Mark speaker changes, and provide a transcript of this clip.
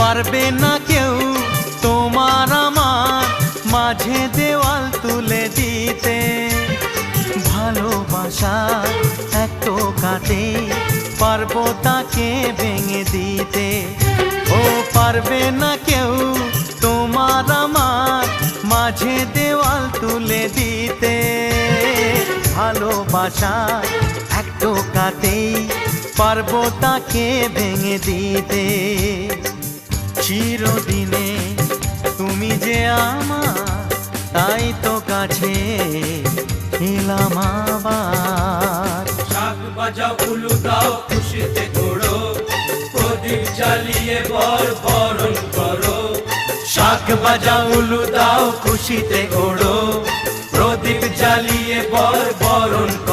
Speaker 1: পারবে না কেউ তোমার আমার মাঝে দেওয়াল তুলে দিতে। ভালোবাসা এক টোকাতে পারবো তাকে ভেঙে দিতে। ও পারবে না কেউ তোমার আমার মাঝে দেওয়াল তুলে দিতে। ভালোবাসা এক টোকাতেই পারবো তাকে ভেঙে দিতে। চিরদিনে তুমি যে আমার, তাই তো কাছে এলাম আবার।
Speaker 2: শাক বাজাও উলু দাও খুশিতে ঘোড়ো, প্রদীপ জ্বালিয়ে বরণ করো।
Speaker 1: শাক বাজাও উলু দাও খুশিতে ওড়ো, প্রদীপ জ্বালিয়ে বরণ করো।